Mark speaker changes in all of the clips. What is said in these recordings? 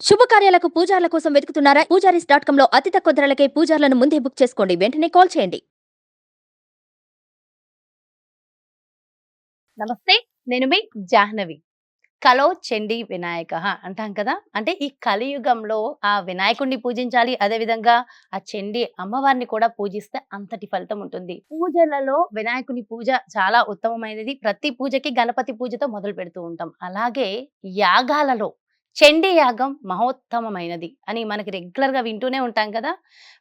Speaker 1: శుభకార్యాలకు పూజార్ల కోసం వెతుకుతున్నారా? పూజారీస్.com లో అతి తక్కువ ధరలకే పూజార్లను ముందే బుక్ చేసుకోండి. వెంటనే కాల్ చేయండి.
Speaker 2: నమస్తే. నేను మీ జాహ్నవి. కలో చండీ వినాయకః అంటాం కదా! అంటే ఈ కలియుగంలో ఆ వినాయకుడిని పూజించాలి. అదే విధంగా ఆ చండీ అమ్మవారిని కూడా పూజిస్తే అంతటి ఫలితం ఉంటుంది. పూజలలో వినాయకుని పూజ చాలా ఉత్తమమైనది. ప్రతి పూజకి గణపతి పూజతో మొదలు పెడుతూ ఉంటాం. అలాగే యాగాలలో చండీ యాగం మహోత్తమమైనది అని మనకి రెగ్యులర్‌గా వింటూనే ఉంటాం కదా!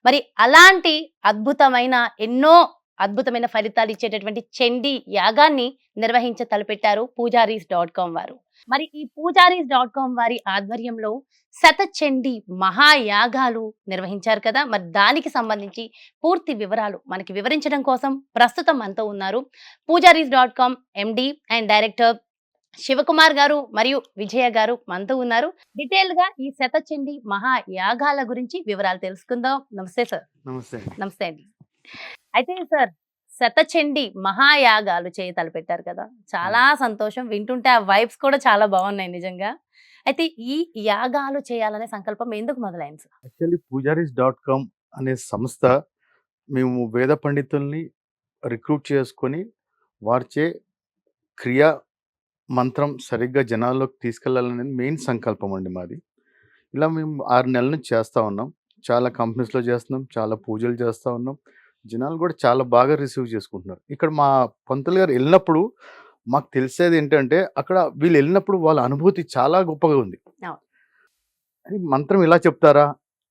Speaker 2: మరి అలాంటి అద్భుతమైన ఎన్నో అద్భుతమైన ఫలితాలు ఇచ్చేటటువంటి చండీ యాగాన్ని నిర్వహించ తలపెట్టారు పూజారీస్.com వారు. మరి ఈ పూజారీస్.com వారి ఆధ్వర్యంలో శతచండీ మహాయాగాలు నిర్వహించారు కదా! మరి దానికి సంబంధించి పూర్తి వివరాలు మనకి వివరించడం కోసం ప్రస్తుతం మనతో ఉన్నారు పూజారీస్.com ఎండీ అండ్ డైరెక్టర్ శివకుమార్ గారు మరియు విజయ గారు మనతో ఉన్నారు. డీటెయిల్‌గా ఈ శతచండీ మహాయాగాల గురించి వివరాలు తెలుసుకుందాం. నమస్తే సార్.
Speaker 3: నమస్తే అండి.
Speaker 2: నమస్తే అండి. అయితే సార్ శతచండీ మహాయాగాలు తలపెట్టారు కదా! చాలా సంతోషం. వింటుంటే ఆ వైబ్స్ కూడా చాలా బాగున్నాయి నిజంగా. అయితే ఈ యాగాలు చేయాలనే సంకల్పం ఎందుకు మొదలైంది సార్?
Speaker 3: యాక్చువల్లీ పూజారీస్.com అనే సంస్థ మేము వేద పండితుల్ని రిక్రూట్ చేసుకొని వారిచే క్రియా మంత్రం సరిగ్గా జనాల్లోకి తీసుకెళ్లాలనేది మెయిన్ సంకల్పం అండి మాది. ఇలా మేము 6 నెలల నుంచి చేస్తా ఉన్నాం. చాలా కంపెనీస్‌లో చేస్తున్నాం. చాలా పూజలు చేస్తా ఉన్నాం. జనాలు కూడా చాలా బాగా రిసీవ్ చేసుకుంటున్నారు. ఇక్కడ మా పంతులు గారు ఎళ్ళినప్పుడు మాకు తెలిసేది ఏంటంటే అక్కడ వీళ్ళు ఎళ్ళినప్పుడు వాళ్ళ అనుభూతి చాలా గొప్పగా ఉంది.
Speaker 2: అవును.
Speaker 3: అది మంత్రం ఇలా చెప్తారా?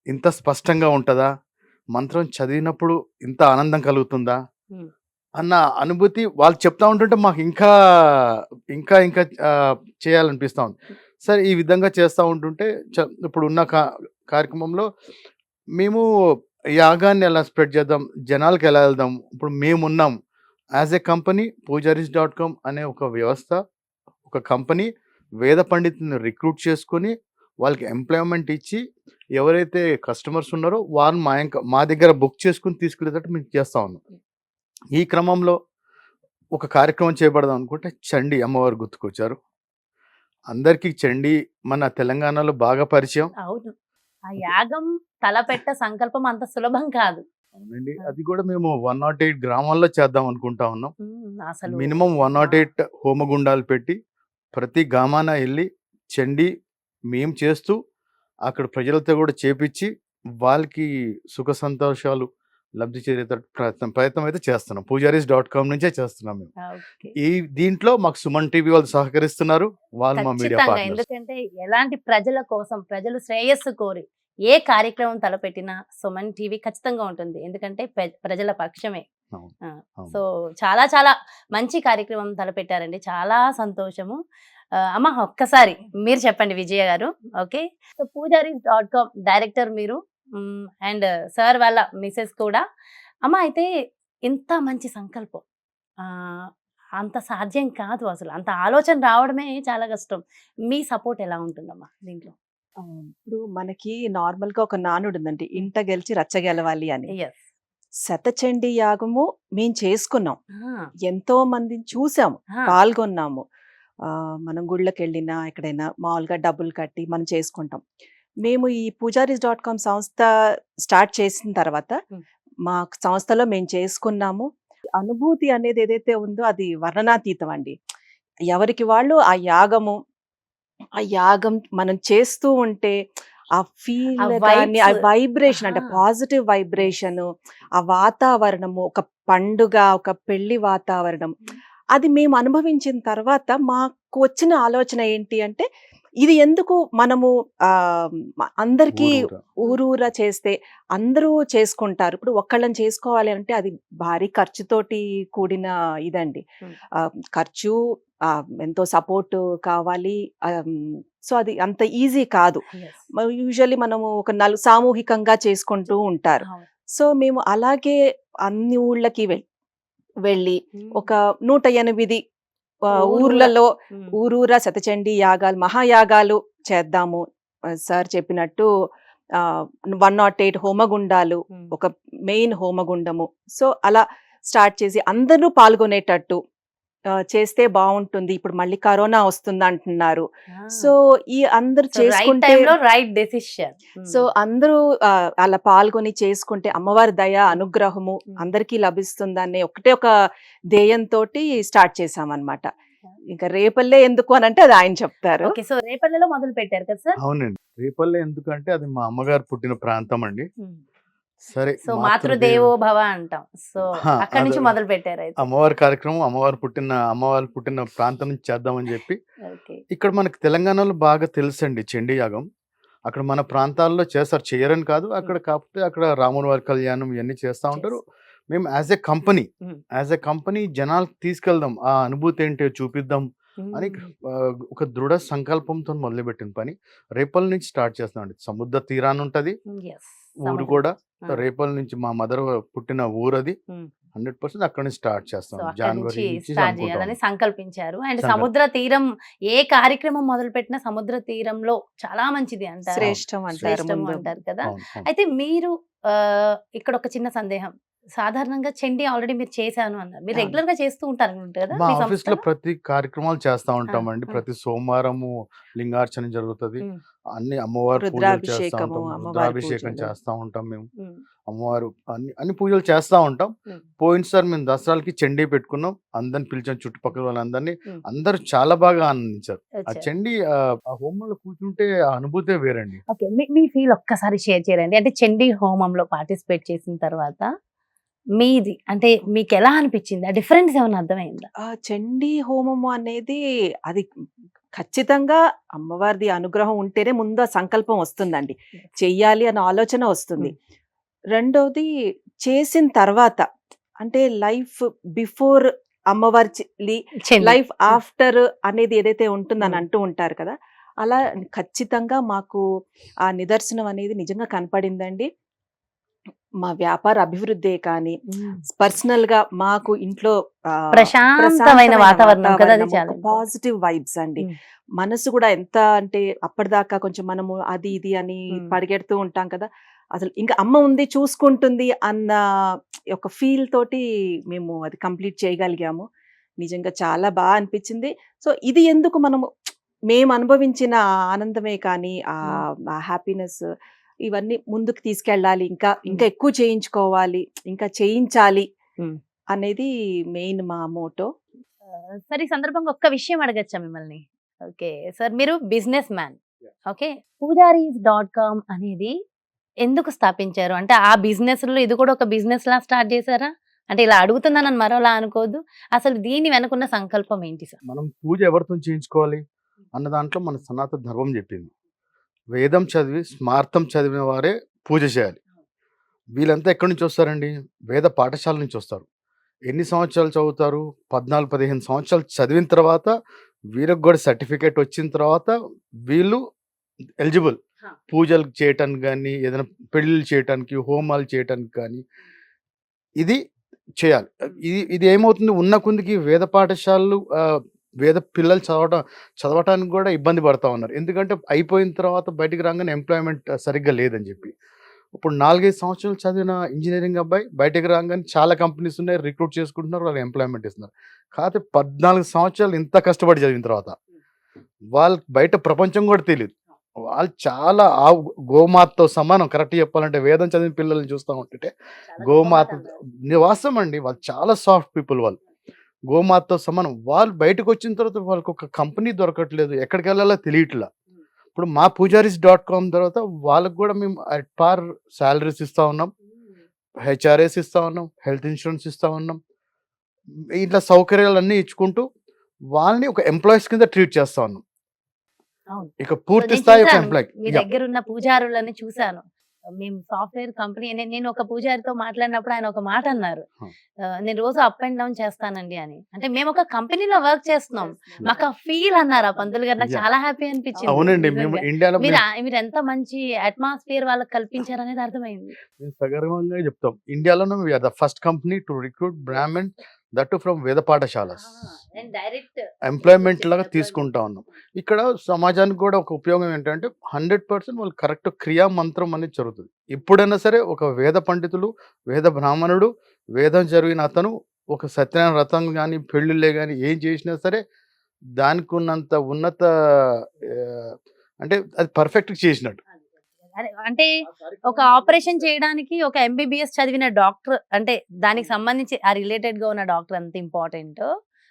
Speaker 3: ఇంత స్పష్టంగా ఉంటదా? మంత్రం చదివినప్పుడు ఇంత ఆనందం కలుగుతుందా?
Speaker 2: హ్మ్.
Speaker 3: అన్న అనుభూతి వాళ్ళు చెప్తా ఉంటుంటే మాకు ఇంకా ఇంకా ఇంకా చేయాలనిపిస్తా ఉంది. సరే ఈ విధంగా చేస్తా ఉంటుంటే ఇప్పుడున్న కార్యక్రమంలో మేము యాగాన్ని ఎలా స్ప్రెడ్ చేద్దాం? జనాలకి ఎలా వెళ్దాం? ఇప్పుడు మేమున్నాం. యాజ్ ఎ కంపెనీ పూజారీస్.com అనే ఒక వ్యవస్థ, ఒక కంపెనీ వేద పండితుల్ని రిక్రూట్ చేసుకొని వాళ్ళకి ఎంప్లాయ్‌మెంట్ ఇచ్చి ఎవరైతే కస్టమర్స్ ఉన్నారో వారిని మా దగ్గర బుక్ చేసుకొని తీసుకెళ్ళేటట్టు మేము చేస్తా ఉన్నాం. ఈ క్రమంలో ఒక కార్యక్రమం చేపడదాం అనుకుంటే చండీ అమ్మవారు గుర్తుకొచ్చారు. అందరికీ చండీ మన తెలంగాణలో బాగా పరిచయం.
Speaker 2: అవును. ఆ యాగం తలపెట్ట సంకల్పం అంత సులభం కాదు.
Speaker 3: అవునండి. అది కూడా మేము 108 గ్రామాల్లో చేద్దాం అనుకుంటా ఉన్నాం.
Speaker 2: అసలు
Speaker 3: మినిమం 108 హోమగుండాలు పెట్టి ప్రతి గ్రామాన వెళ్ళి చండీ మేము చేస్తూ అక్కడ ప్రజలతో కూడా చేపిచ్చి వాళ్ళకి సుఖ సంతోషాలు లబ్ధి చేరేటట్టు ప్రయత్నం అయితే చేస్తున్నాం. పూజారీస్.com నుంచే చేస్తున్నాం మేము.
Speaker 2: ఓకే.
Speaker 3: ఈ దీంట్లో మాకు సుమన్ టీవీ వాళ్ళు సహకరిస్తున్నారు. వాళ్ళు మా మీడియా
Speaker 2: ఖచ్చితంగా.
Speaker 3: పార్ట్నర్స్.
Speaker 2: ఎందుకంటే ఎలాంటి ప్రజల కోసం ప్రజలు శ్రేయస్సు కోరి ఏ కార్యక్రమం తలపెట్టినా సుమన్ టీవీ ఖచ్చితంగా ఉంటుంది. ఎందుకంటే ప్రజల పక్షమే.
Speaker 3: అవును.
Speaker 2: ఆ!
Speaker 3: అవును.
Speaker 2: సో చాలా చాలా మంచి కార్యక్రమం తలపెట్టారండి. చాలా సంతోషము. అమ్మ ఒక్కసారి మీరు చెప్పండి విజయ గారు. ఓకే. సో పూజారీస్.com డైరెక్టర్ మీరు. అండ్ సార్ వాళ్ళ మిసెస్ కూడా. అమ్మ అయితే ఇంత మంచి సంకల్పం. ఆహ్, అంత సాధ్యం కాదు అసలు. అంత ఆలోచన రావడమే చాలా కష్టం. మీ సపోర్ట్ ఎలా ఉంటుందమ్మా దీంట్లో?
Speaker 4: ఇప్పుడు మనకి నార్మల్‌గా ఒక నానుడుందండి. ఇంట గెలిచి రచ్చ గెలవాలి అని.
Speaker 2: యెస్.
Speaker 4: శతచండీ యాగము మేము చేసుకున్నాం.
Speaker 2: ఆ!
Speaker 4: ఎంతో మందిని చూసాము,
Speaker 2: ఆ!
Speaker 4: పాల్గొన్నాము. మనం గుళ్ళకెళ్ళినా, ఎక్కడైనా మామూలుగా డబ్బులు కట్టి మనం చేసుకుంటాం. మేము ఈ పూజారీస్.com సంస్థ స్టార్ట్ చేసిన తర్వాత
Speaker 2: హ్మ్.
Speaker 4: మా సంస్థలో మేము చేసుకున్నాము. అనుభూతి అనేది ఏదైతే ఉందో అది వర్ణనాతీతం అండి. ఎవరికి వాళ్ళు ఆ యాగం మనం చేస్తూ ఉంటే ఆ
Speaker 2: ఆ
Speaker 4: ఫీల్ గాని, ఆ
Speaker 2: వైబ్స్.
Speaker 4: వైబ్రేషన్ అంటే
Speaker 2: ఆ!
Speaker 4: పాజిటివ్ వైబ్రేషను, ఆ వాతావరణము, ఒక పండుగ, ఒక పెళ్లి వాతావరణం. అది మేము అనుభవించిన తర్వాత మాకు వచ్చిన ఆలోచన ఏంటి అంటే, ఇది ఎందుకు మనము అందరికీ
Speaker 3: ఊరూరా.
Speaker 4: ఊరూరా చేస్తే అందరూ చేసుకుంటారు. ఇప్పుడు ఒక్కళ్ళని చేసుకోవాలి అంటే అది భారీ ఖర్చుతోటి కూడిన ఇదండి.
Speaker 2: హ్మ్.
Speaker 4: ఖర్చు, ఎంతో సపోర్ట్ కావాలి. సో అది అంత ఈజీ కాదు.
Speaker 2: యెస్.
Speaker 4: యూజువల్లీ మనము ఒక సామూహికంగా చేసుకుంటూ ఉంటారు.
Speaker 2: అవును.
Speaker 4: సో మేము అలాగే అన్ని ఊళ్ళకి వెళ్ళి
Speaker 2: హ్మ్.
Speaker 4: ఒక 108
Speaker 2: ఊరూరా.
Speaker 4: ఊర్లలో
Speaker 2: హ్మ్.
Speaker 4: ఊరూరా శతచండీ యాగాలు, మహాయాగాలు చేద్దాము. సార్ చెప్పినట్టు 108 హోమగుండాలు,
Speaker 2: హ్మ్.
Speaker 4: ఒక మెయిన్ హోమగుండము. సో అలా స్టార్ట్ చేసి అందరూ పాల్గొనేటట్టు చేస్తే బాగుంటుంది, ఇప్పుడు మళ్ళీ కరోనా వస్తుంది అంటున్నారు. సో ఈ అందరూ
Speaker 2: రైట్
Speaker 4: చేసుకుంటే,
Speaker 2: టైంలో రైట్ డెసిషన్.
Speaker 4: సో అందరూ అలా పాల్గొని చేసుకుంటే అమ్మవారి దయ అనుగ్రహము అందరికీ లభిస్తుందనే ఒకటే ఒక ధ్యేయంతో స్టార్ట్ చేసామన్నమాట. ఇంకా రేపల్లే ఎందుకు అని అంటే అది ఆయన చెప్తారు.
Speaker 2: ఓకే, సో రేపల్లిలో మొదలు పెట్టారు కదా సార్?
Speaker 3: అవునండి. రేపల్లె ఎందుకంటే అది మా అమ్మగారు పుట్టిన ప్రాంతం అండి. సరే,
Speaker 2: సో మాతృదేవో భవ అంటాం. సో అక్కడి నుంచి
Speaker 3: అదే
Speaker 2: మొదలు పెట్టారు అయితే.
Speaker 3: అమ్మవారి కార్యక్రమం అమ్మవారు పుట్టిన ప్రాంతం నుంచి చేద్దామని చెప్పి
Speaker 2: ఓకే.
Speaker 3: ఇక్కడ మనకి తెలంగాణలో బాగా తెలుసండి చండీ యాగం. అక్కడ మన ప్రాంతాల్లో చేస్తారు, చేయరని కాదు. అక్కడ కాకపోతే అక్కడ రాముల వారి కళ్యాణం ఇవన్నీ చేస్తూ ఉంటారు. మేము యాజ్ ఎ కంపెనీ జనాలకు తీసుకెళ్దాం, ఆ అనుభూతి ఏంటో చూపిద్దాం అని ఒక దృఢ సంకల్పంతో మొదలుపెట్టిన పని. రేపల్ నుంచి స్టార్ట్ చేస్తామండి. సముద్ర తీరాన్ని ఉంటది ఊరు కూడా. రేపల్ నుంచి మా మదర్ పుట్టిన ఊరు అది. 100% అక్కడ నుంచి స్టార్ట్ చేస్తాం. జనవరి నుంచి
Speaker 2: స్టార్ట్ చేయాలని సంకల్పించారు. అండ్ సముద్ర తీరం ఏ కార్యక్రమం మొదలు పెట్టినా సముద్ర తీరంలో చాలా మంచిది అంటారు,
Speaker 4: శ్రేష్టం అంటారు
Speaker 2: శ్రేష్టం
Speaker 4: ముందు.
Speaker 2: అంటారు కదా. అయితే మీరు ఇక్కడ ఒక చిన్న సందేహం, సాధారణంగా చండీ ఆల్రెడీ మీరు చేశాను అన్నారు, మీరు
Speaker 4: అవును.
Speaker 2: రెగ్యులర్ గా చేస్తూ ఉంటారు కదా
Speaker 3: మా
Speaker 2: మీ
Speaker 3: ఆఫీస్ లో
Speaker 2: సంస్థలో?
Speaker 3: ప్రతి కార్యక్రమాలు చేస్తా ఉంటామండి.
Speaker 2: ఆ.
Speaker 3: ప్రతి సోమవారము లింగార్చన జరుగుతుంది.
Speaker 2: ఉమ్,
Speaker 3: అన్ని అమ్మవారి పూజలు చేస్తా
Speaker 4: రుద్రాభిషేకము,
Speaker 3: ఉంటాం.
Speaker 4: అమ్మవారి
Speaker 3: రుద్రాభిషేకం
Speaker 4: పూజలు.
Speaker 3: చేస్తా ఉంటాం మేము.
Speaker 2: ఉమ్,
Speaker 3: అమ్మవారు అన్ని పూజలు చేస్తా ఉంటాం.
Speaker 2: ఉమ్.
Speaker 3: పోయినసారి మేము దసరాలకి చండీ పెట్టుకున్నాం. అందరిని పిలిచాం, చుట్టుపక్కల వాళ్ళందరినీ.
Speaker 2: ఉమ్.
Speaker 3: అందరూ చాలా బాగా ఆనందించారు. ఆ
Speaker 2: వచ్చారు.
Speaker 3: చండీ ఆ హోమంలో కూర్చుంటే ఆ అనుభూతే వేరండి.
Speaker 2: ఓకే, మీ ఫీల్ ఒక్కసారి షేర్ చేయండి. అంటే చండీ హోమంలో పార్టిసిపేట్ చేసిన తర్వాత మీది అంటే మీకు ఎలా అనిపించింది? ఆ డిఫరెన్స్ ఏమైనా అర్థమైందా?
Speaker 4: ఆ చండీ హోమము అనేది అది ఖచ్చితంగా అమ్మవారిది అనుగ్రహం ఉంటేనే ముందు ఆ సంకల్పం వస్తుందండి, చెయ్యాలి అన్న ఆలోచన వస్తుంది. రెండోది చేసిన తర్వాత అంటే లైఫ్ బిఫోర్ అమ్మవారి
Speaker 2: చండీ.
Speaker 4: లైఫ్ ఆఫ్టర్ అనేది ఏదైతే ఉంటుందని అంటూ ఉంటారు కదా, అలా ఖచ్చితంగా మాకు ఆ నిదర్శనం అనేది నిజంగా కనపడిందండి. మా వ్యాపార అభివృద్ధి కానీ
Speaker 2: ఉమ్.
Speaker 4: పర్సనల్ గా మాకు ఇంట్లో
Speaker 2: ప్రశాంతమైన వాతావరణం కదా, అది చాలా
Speaker 4: పాజిటివ్ వైబ్స్ అండి.
Speaker 2: ఉమ్.
Speaker 4: మనసు కూడా ఎంత అంటే అప్పటిదాకా కొంచెం మనము అది ఇది అని పరిగెడుతూ ఉంటాం కదా, అసలు ఇంకా అమ్మ ఉంది చూసుకుంటుంది అన్న ఒక ఫీల్ తోటి మేము అది కంప్లీట్ చేయగలిగాము. నిజంగా చాలా బాగా అనిపించింది. సో ఇది ఎందుకు మేము అనుభవించిన ఆ ఆనందమే కానీ ఆ హ్యాపీనెస్ ఇవన్నీ ముందుకు తీసుకెళ్ళాలి, ఇంకా ఎక్కువ చేయించుకోవాలి, ఇంకా చేయించాలి అనేది మెయిన్ మా మోటో.
Speaker 2: సరే, ఈ సందర్భంగా ఒక్క విషయం అడగచ్చా మిమ్మల్ని? ఓకే సార్, మీరు బిజినెస్ మ్యాన్. ఓకే, పూజారీస్.com అనేది ఎందుకు స్థాపించారు? అంటే ఆ బిజినెస్ లో ఇది కూడా ఒక బిజినెస్ లా స్టార్ట్ చేశారా? అంటే ఇలా అడుగుతున్నానని మరోలా అనుకోవద్దు, అసలు దీని వెనుకున్న సంకల్పం ఏంటి సార్?
Speaker 3: మనం పూజ ఎవరితో చేయించుకోవాలి అన్న దాంట్లో మన సనాతన ధర్మం చెప్పింది. వేదం చదివి స్మార్థం చదివిన వారే పూజ చేయాలి. వీళ్ళంతా ఎక్కడి నుంచి వస్తారండి? వేద పాఠశాల నుంచి వస్తారు. ఎన్ని సంవత్సరాలు చదువుతారు? 14-15 సంవత్సరాలు చదివిన తర్వాత వీళ్ళకి కూడా సర్టిఫికేట్ వచ్చిన తర్వాత వీళ్ళు ఎలిజిబుల్ పూజలు చేయటానికి కానీ, ఏదైనా పెళ్ళిళ్ళు చేయటానికి, హోమాలు చేయటానికి కానీ ఇది చేయాలి. ఇది ఏమవుతుంది, ఉన్న కొందికి వేద పాఠశాలలు వేద పిల్లలు చదవటానికి కూడా ఇబ్బంది పడతా ఉన్నారు. ఎందుకంటే అయిపోయిన తర్వాత బయటికి రాగానే ఎంప్లాయ్మెంట్ సరిగ్గా లేదని చెప్పి. ఇప్పుడు 4-5 సంవత్సరాలు చదివిన ఇంజనీరింగ్ అబ్బాయి బయటకు రాగానే చాలా కంపెనీస్ ఉన్నాయి, రిక్రూట్ చేసుకుంటున్నారు, వాళ్ళు ఎంప్లాయ్మెంట్ ఇస్తున్నారు. కాకపోతే 14 సంవత్సరాలు ఇంత కష్టపడి చదివిన తర్వాత వాళ్ళకి బయట ప్రపంచం కూడా తెలియదు. వాళ్ళు చాలా గోమాతతో సమానం. కరెక్ట్ చెప్పాలంటే వేదం చదివిన పిల్లల్ని చూస్తూ ఉంటుంటే గోమాత నివాసం అండి, వాళ్ళు చాలా సాఫ్ట్ పీపుల్. వాళ్ళు గోమాతతో సమానం. వాళ్ళు బయటకు వచ్చిన తర్వాత వాళ్ళకి ఒక కంపెనీ దొరకట్లేదు, ఎక్కడికి వెళ్ళాలో తెలియట్లా. ఇప్పుడు మా పూజారీస్.com తర్వాత వాళ్ళకి కూడా మేము అట్ పార్ శాలరీస్ ఇస్తూ ఉన్నాం, హెచ్ఆర్ఎస్ ఇస్తూ ఉన్నాం, హెల్త్ ఇన్సూరెన్స్ ఇస్తూ ఉన్నాం. ఇట్లా సౌకర్యాలన్నీ ఇచ్చుకుంటూ వాళ్ళని ఒక ఎంప్లాయీస్ కింద ట్రీట్ చేస్తూ ఉన్నాం. ఇక పూర్తి స్థాయి ఒక ఎంప్లాయీ.
Speaker 2: మీ దగ్గర ఉన్న పూజారులని చూశాను. మేము సాఫ్ట్వేర్ కంపెనీ, నేను ఒక పూజారితో మాట్లాడినప్పుడు ఆయన ఒక మాట అన్నారు, నేను రోజు అప్ అండ్ డౌన్ చేస్తానండి అని. అంటే మేము ఒక కంపెనీలో వర్క్ చేస్తున్నాం, మాకు ఆ ఫీల్ అన్నారు ఆ పంతులు గారు. నాకు చాలా హ్యాపీ అనిపించింది.
Speaker 3: అవునండి, మేము ఇండియాలో
Speaker 2: మీరు ఎంత మంచి అట్మాస్ఫియర్ వాళ్ళకి కల్పించారు అనేది అర్థమైంది.
Speaker 3: మేము సగర్వంగా చెప్తాం, ఇండియాలోనే we are the first company to recruit Brahmin, that from Veda పాఠశాలస్. ఎంప్లాయ్మెంట్ లాగా తీసుకుంటా ఉన్నాం. ఇక్కడ సమాజానికి కూడా ఒక ఉపయోగం ఏంటంటే 100% వాళ్ళు కరెక్ట్ క్రియా మంత్రం అనేది జరుగుతుంది. ఎప్పుడైనా సరే ఒక వేద పండితులు, వేద బ్రాహ్మణుడు, వేదం జరిగిన అతను ఒక సత్యనారాయణ వ్రతం గాని, పెళ్ళిళ్ళే గాని ఏం చేసినా సరే దానికున్నంత ఉన్నత అంటే అది పర్ఫెక్ట్‌గా చేసినట్టు.
Speaker 2: అంటే ఒక ఆపరేషన్ చేయడానికి ఒక ఎంబీబీఎస్ చదివిన డాక్టర్, అంటే దానికి సంబంధించి ఆ రిలేటెడ్ గా ఉన్న డాక్టర్ అంత ఇంపార్టెంట్.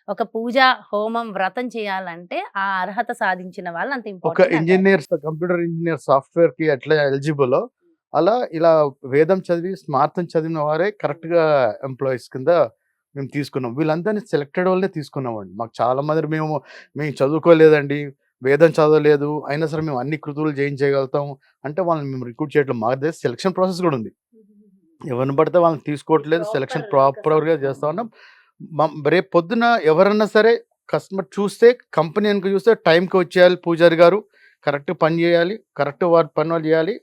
Speaker 2: ఒక పూజ, హోమం, వ్రతం చేయాలంటే ఆ అర్హత సాధించిన వాళ్ళు అంత
Speaker 3: ఒక
Speaker 2: ఇంపార్టెంట్.
Speaker 3: ఇంజినీర్, కంప్యూటర్ ఇంజినీర్, సాఫ్ట్‌వేర్‌కి ఎట్లా ఎలిజిబులో అలా ఇలా వేదం చదివి, స్మార్థం చదివిన వారే కరెక్ట్‌గా ఎంప్లాయీస్ కింద మేము తీసుకున్నాం. వీళ్ళందరినీ సెలెక్టెడ్ వాళ్ళనే తీసుకున్నామండి. మాకు చాలా మంది మేము చదువుకోలేదండి, వేదం చదవలేదు, అయినా సరే మేము అన్ని కృతులు చేయించగలుగుతాం అంటే వాళ్ళని మేము రిక్రూట్ చేయట్లేదు. మా దగ్గర సెలక్షన్ ప్రాసెస్ కూడా ఉంది. ఎవరిని పడితే వాళ్ళని తీసుకోవట్లేదు. సెలక్షన్ ప్రాపర్‌గా చేస్తా ఉన్నాం. రేపు పొద్దున ఎవరన్నా సరే కస్టమర్ చూస్తే, కంపెనీ కనుక చూస్తే టైంకి వచ్చేయాలి పూజారి గారు, కరెక్ట్ పని చేయాలి, కరెక్ట్ వారి పని వాళ్ళు చేయాలి.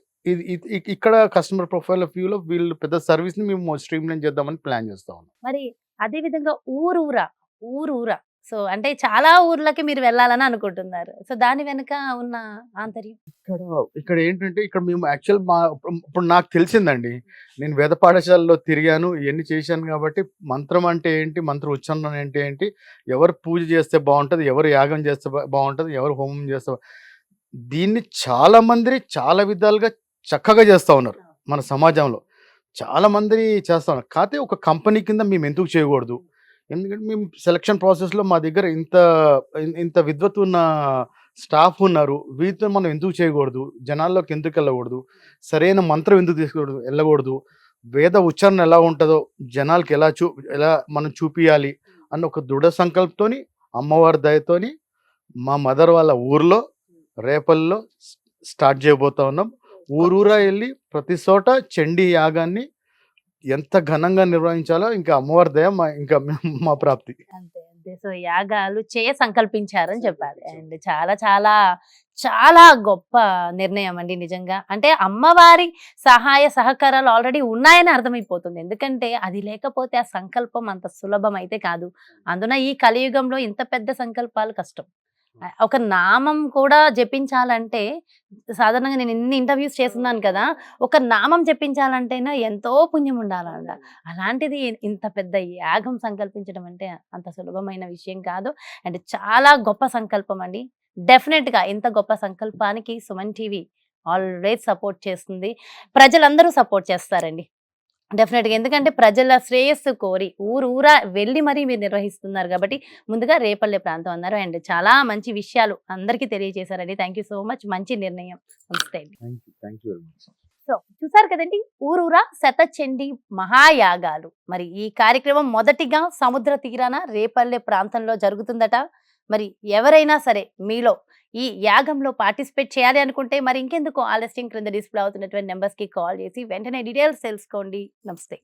Speaker 3: ఇక్కడ కస్టమర్ ప్రొఫైల్ ఆఫ్ వ్యూలో వీళ్ళు పెద్ద సర్వీస్‌ని మేము స్ట్రీమ్‌లైన్ చేద్దామని ప్లాన్ చేస్తా ఉన్నాం.
Speaker 2: మరి అదే విధంగా ఊరూరా సో అంటే చాలా ఊర్లకి మీరు వెళ్ళాలని అనుకుంటున్నారు. సో దాని వెనుక ఉన్న ఆంతర్యం?
Speaker 3: ఇక్కడ ఏంటంటే ఇక్కడ మేము యాక్చువల్ ఇప్పుడు నాకు తెలిసిందండి. నేను వేద పాఠశాలలో తిరిగాను, ఇవన్నీ చేశాను కాబట్టి మంత్రం అంటే ఏంటి, మంత్ర ఉచ్చారణ అంటే ఏంటి, ఎవరు పూజ చేస్తే బాగుంటుంది, ఎవరు యాగం చేస్తే బాగుంటుంది, ఎవరు హోమం చేస్తే దీన్ని చాలా మంది చాలా విధాలుగా చక్కగా చేస్తూ ఉన్నారు మన సమాజంలో. చాలా మంది చేస్తా ఉన్నారు. కాకపోతే ఒక కంపెనీ కింద మేము ఎందుకు చేయకూడదు, ఎందుకంటే మేము సెలక్షన్ ప్రాసెస్లో మా దగ్గర ఇంత విద్వత్ ఉన్న స్టాఫ్ ఉన్నారు, వీటితో మనం ఎందుకు చేయకూడదు, జనాల్లోకి ఎందుకు వెళ్ళకూడదు, సరైన మంత్రం ఎందుకు వెళ్ళకూడదు, వేద ఉచ్చారణ ఎలా ఉంటుందో జనాలకి ఎలా మనం చూపియాలి అన్న ఒక దృఢ సంకల్పంతోని, అమ్మవారి దయతోని మా మదర్ వాళ్ళ ఊర్లో రేపల్లో స్టార్ట్ చేయబోతా ఉన్నాం. ఊరూరా వెళ్ళి ప్రతి చోట చండీ యాగాన్ని ఎంత ఘనంగా నిర్వహించాలో ఇంకా అమ్మవారి దయ ఇంకా మా ప్రాప్తి.
Speaker 2: అంతే. సో యాగాలు సంకల్పించారని చెప్పాలి. అండ్ చాలా చాలా చాలా గొప్ప నిర్ణయం అండి నిజంగా. అంటే అమ్మవారి సహాయ సహకారాలు ఆల్రెడీ ఉన్నాయని అర్థమైపోతుంది. ఎందుకంటే అది లేకపోతే ఆ సంకల్పం అంత సులభం అయితే కాదు. అందున ఈ కలియుగంలో ఇంత పెద్ద సంకల్పాలు కష్టం. ఒక నామం కూడా జపించాలంటే సాధారణంగా నేను ఇన్ని ఇంటర్వ్యూస్ చేస్తున్నాను కదా, ఒక నామం జపించాలంటేనే ఎంతో పుణ్యం ఉండాలంట. అలాంటిది ఇంత పెద్ద యాగం సంకల్పించడం అంటే అంత సులభమైన విషయం కాదు. అండ్ చాలా గొప్ప సంకల్పం అండి. డెఫినెట్ గా ఇంత గొప్ప సంకల్పానికి సుమన్ టీవీ ఆల్వేస్ సపోర్ట్ చేస్తుంది. ప్రజలందరూ సపోర్ట్ చేస్తారండి డెఫినెట్ గా. ఎందుకంటే ప్రజల శ్రేయస్సు కోరి ఊరూరా వెళ్ళి మరీ మీరు నిర్వహిస్తున్నారు కాబట్టి ముందుగా రేపల్లె ప్రాంతం అన్నారు. అండ్ చాలా మంచి విషయాలు అందరికీ తెలియజేశారండి. Thank you so much. మంచి నిర్ణయం. నమస్తే అండి.
Speaker 3: Thank you very much.
Speaker 2: So చూసారు కదండి, ఊరూరా శతచండీ మహాయాగాలు. మరి ఈ కార్యక్రమం మొదటిగా సముద్ర తీరాన రేపల్లె ప్రాంతంలో జరుగుతుందట. మరి ఎవరైనా సరే మీలో ఈ యాగంలో పార్టిసిపేట్ చేయాలి అనుకుంటే మరి ఇంకెందుకు ఆలస్యం, క్రింద డిస్ప్లే అవుతున్నటువంటి నెంబర్స్ కి కాల్ చేసి వెంటనే డీటెయిల్స్ తెలుసుకోండి. నమస్తే.